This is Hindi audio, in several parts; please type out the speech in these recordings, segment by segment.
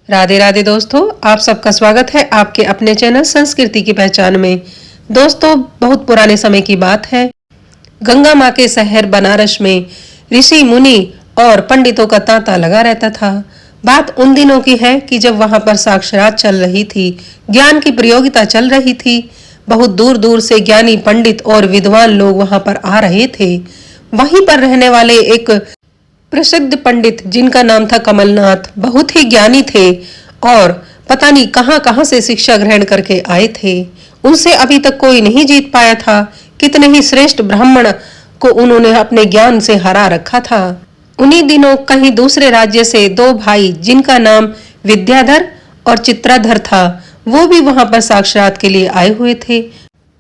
राधे राधे दोस्तों, आप सबका स्वागत है आपके अपने चैनल संस्कृति की पहचान में। दोस्तों, बहुत पुराने समय की बात है। गंगा माँ के शहर बनारस में ऋषि मुनि और पंडितों का तांता लगा रहता था। बात उन दिनों की है कि जब वहां पर साक्षरात चल रही थी, ज्ञान की प्रयोगिता चल रही थी। बहुत दूर दूर से ज्ञानी पंडित और विद्वान लोग वहां पर आ रहे थे। वहीं पर रहने वाले एक प्रसिद्ध पंडित जिनका नाम था कमलनाथ बहुत ही ज्ञानी थे और पता नहीं कहां कहां से शिक्षा ग्रहण करके आए थे। उनसे अभी तक कोई नहीं जीत पाया था। कितने ही श्रेष्ठ ब्राह्मण को उन्होंने अपने ज्ञान से हरा रखा था। उन्हीं दिनों कहीं दूसरे राज्य से दो भाई जिनका नाम विद्याधर और चित्राधर था, वो भी वहां पर साक्षात के लिए आए हुए थे।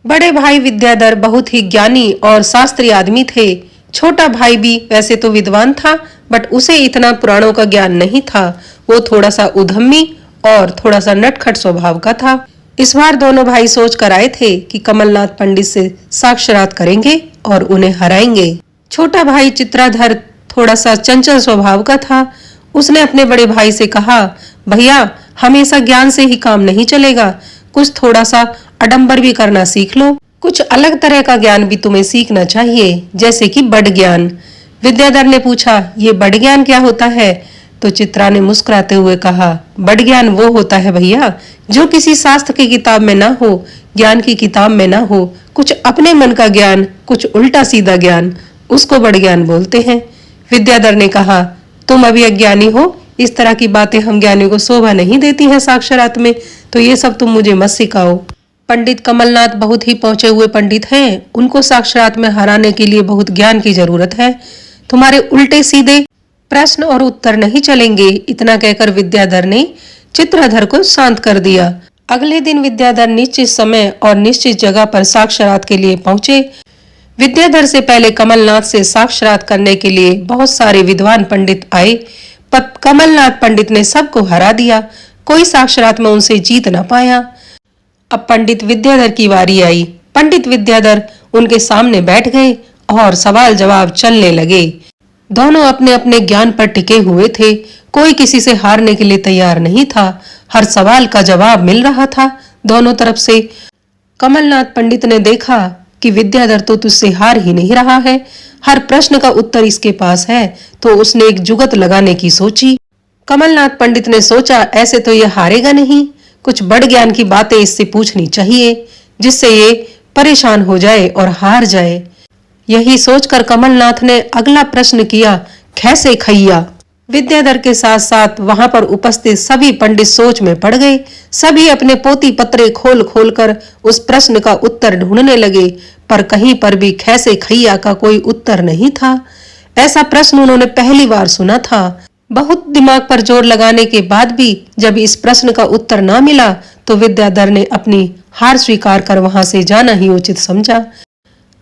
बड़े भाई विद्याधर बहुत ही ज्ञानी और शास्त्री आदमी थे। छोटा भाई भी वैसे तो विद्वान था, बट उसे इतना पुराणों का ज्ञान नहीं था। वो थोड़ा सा उद्यमी और थोड़ा सा नटखट स्वभाव का था। इस बार दोनों भाई सोच कर आए थे कि कमलनाथ पंडित से साक्षात करेंगे और उन्हें हराएंगे। छोटा भाई चित्राधर थोड़ा सा चंचल स्वभाव का था। उसने अपने बड़े भाई से कहा, भैया हमेशा ज्ञान से ही काम नहीं चलेगा, कुछ थोड़ा सा आडंबर भी करना सीख लो। कुछ अलग तरह का ज्ञान भी तुम्हें सीखना चाहिए, जैसे कि बड़ ज्ञान। विद्याधर ने पूछा, ये बड़ ज्ञान क्या होता है? तो चित्रा ने मुस्कुराते हुए कहा, बड़ ज्ञान वो होता है भैया जो किसी शास्त्र की किताब में ना हो, ज्ञान की किताब में ना हो। कुछ अपने मन का ज्ञान, कुछ उल्टा सीधा ज्ञान, उसको बड़ ज्ञान बोलते हैं। विद्याधर ने कहा, तुम अभी अज्ञानी हो, इस तरह की बातें हम ज्ञानी को शोभा नहीं देती हैं साक्षरात में, तो ये सब तुम मुझे मत सिखाओ। पंडित कमलनाथ बहुत ही पहुंचे हुए पंडित हैं, उनको साक्षात में हराने के लिए बहुत ज्ञान की जरूरत है। तुम्हारे उल्टे सीधे प्रश्न और उत्तर नहीं चलेंगे। इतना कहकर विद्याधर ने चित्राधर को शांत कर दिया। अगले दिन विद्याधर निश्चित समय और निश्चित जगह पर साक्षात के लिए पहुंचे। विद्याधर से पहले कमलनाथ से साक्षात करने के लिए बहुत सारे विद्वान पंडित आए, पर कमलनाथ पंडित ने सबको हरा दिया। कोई साक्षात में उनसे जीत न पाया। अब पंडित विद्याधर की बारी आई। पंडित विद्याधर उनके सामने बैठ गए और सवाल जवाब चलने लगे। दोनों अपने अपने ज्ञान पर टिके हुए थे। कोई किसी से हारने के लिए तैयार नहीं था। हर सवाल का जवाब मिल रहा था दोनों तरफ से। कमलनाथ पंडित ने देखा कि विद्याधर तो तुझसे हार ही नहीं रहा है, हर प्रश्न का उत्तर इसके पास है, तो उसने एक जुगत लगाने की सोची। कमलनाथ पंडित ने सोचा, ऐसे तो यह हारेगा नहीं, कुछ बड़ ज्ञान की बातें इससे पूछनी चाहिए जिससे ये परेशान हो जाए और हार जाए। यही सोचकर कमलनाथ ने अगला प्रश्न किया, कैसे खैया। विद्याधर के साथ साथ वहां पर उपस्थित सभी पंडित सोच में पड़ गए। सभी अपने पोती पत्रे खोल खोल कर उस प्रश्न का उत्तर ढूंढने लगे, पर कहीं पर भी कैसे खैया का कोई उत्तर नहीं था। ऐसा प्रश्न उन्होंने पहली बार सुना था। बहुत दिमाग पर जोर लगाने के बाद भी जब इस प्रश्न का उत्तर ना मिला, तो विद्याधर ने अपनी हार स्वीकार कर वहां से जाना ही उचित समझा।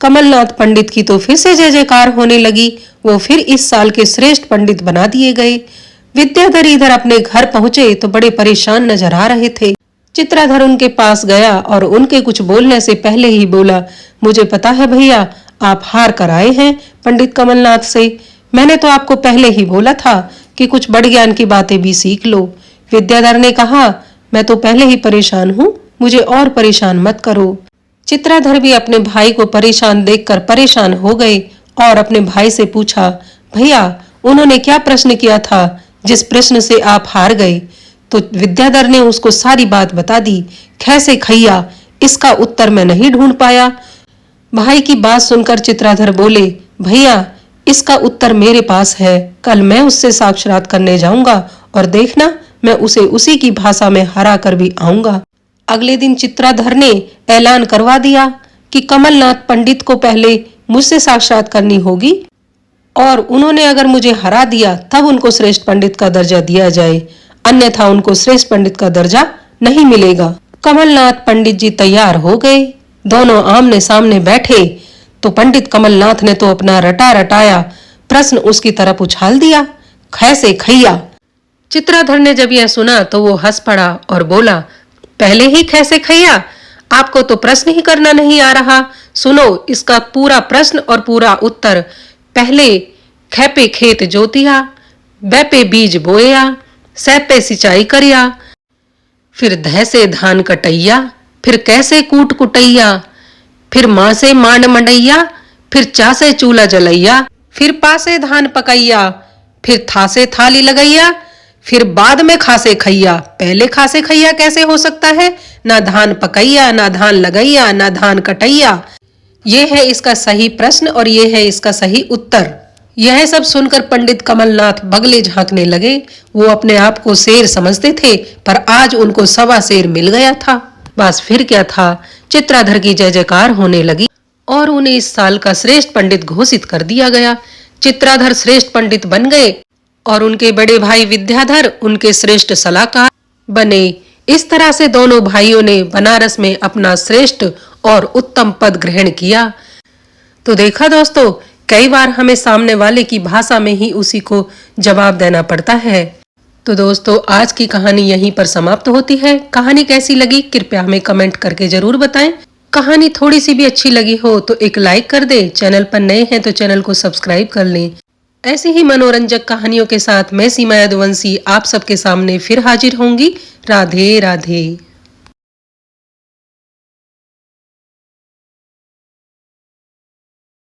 कमलनाथ पंडित की तो फिर से जय जयकार होने लगी। वो फिर इस साल के श्रेष्ठ पंडित बना दिए गए। विद्याधर इधर अपने घर पहुंचे तो बड़े परेशान नजर आ रहे थे। चित्राधर उनके पास गया और उनके कुछ बोलने से पहले ही बोला, मुझे पता है भैया आप हार कर आए हैं पंडित कमलनाथ से। मैंने तो आपको पहले ही बोला था कि कुछ बड़ ज्ञान की बातें भी सीख लो। विद्याधर ने कहा, मैं तो पहले ही परेशान हूँ, मुझे और परेशान मत करो। चित्राधर भी अपने भाई को परेशान देखकर परेशान हो गए और अपने भाई से पूछा, भैया उन्होंने क्या प्रश्न किया था जिस प्रश्न से आप हार गए? तो विद्याधर ने उसको सारी बात बता दी। कैसे खैया, इसका उत्तर मैं नहीं ढूंढ पाया। भाई की बात सुनकर चित्राधर बोले, भैया इसका उत्तर मेरे पास है, कल मैं उससे साक्षात करने जाऊंगा और देखना मैं उसे उसी की भाषा में हरा कर भी आऊंगा। अगले दिन चित्राधर ने ऐलान करवा दिया कि कमलनाथ पंडित को पहले मुझसे साक्षात करनी होगी और उन्होंने अगर मुझे हरा दिया तब उनको श्रेष्ठ पंडित का दर्जा दिया जाए, अन्यथा उनको श्रेष्ठ पंडित का दर्जा नहीं मिलेगा। कमलनाथ पंडित जी तैयार हो गए। दोनों आमने सामने बैठे तो पंडित कमलनाथ ने तो अपना रटा रटाया प्रश्न उसकी तरफ उछाल दिया, कैसे खैया। चित्राधर ने जब यह सुना तो वो हंस पड़ा और बोला, पहले ही कैसे खैया, आपको तो प्रश्न ही करना नहीं आ रहा। सुनो इसका पूरा प्रश्न और पूरा उत्तर। पहले खे पे खेत जोतिया, बै पे बीज बोया, सै पे सिंचाई करिया, फिर धै से धान कटैया, फिर कैसे कूट कुटैया, फिर माँ से मांड मंडैया, फिर चा से चूल्हा जलैया, फिर पा से धान पकैया, फिर था से थाली लगैया, फिर बाद में खासे खैया। पहले खासे खैया कैसे हो सकता है? ना धान पकैया, ना धान लगैया, ना धान कटैया। ये है इसका सही प्रश्न और ये है इसका सही उत्तर। यह सब सुनकर पंडित कमलनाथ बगले झांकने लगे। वो अपने आप को शेर समझते थे, पर आज उनको सवा शेर मिल गया था। बस फिर क्या था, चित्राधर की जय जयकार होने लगी और उन्हें इस साल का श्रेष्ठ पंडित घोषित कर दिया गया। चित्राधर श्रेष्ठ पंडित बन गए और उनके बड़े भाई विद्याधर उनके श्रेष्ठ सलाहकार बने। इस तरह से दोनों भाइयों ने बनारस में अपना श्रेष्ठ और उत्तम पद ग्रहण किया। तो देखा दोस्तों, कई बार हमें सामने वाले की भाषा में ही उसी को जवाब देना पड़ता है। तो दोस्तों, आज की कहानी यहीं पर समाप्त होती है। कहानी कैसी लगी कृपया हमें कमेंट करके जरूर बताएं। कहानी थोड़ी सी भी अच्छी लगी हो तो एक लाइक कर दें। चैनल पर नए हैं तो चैनल को सब्सक्राइब कर लें। ऐसी ही मनोरंजक कहानियों के साथ मैं सीमा यदुवंशी आप सबके सामने फिर हाजिर होंगी। राधे राधे।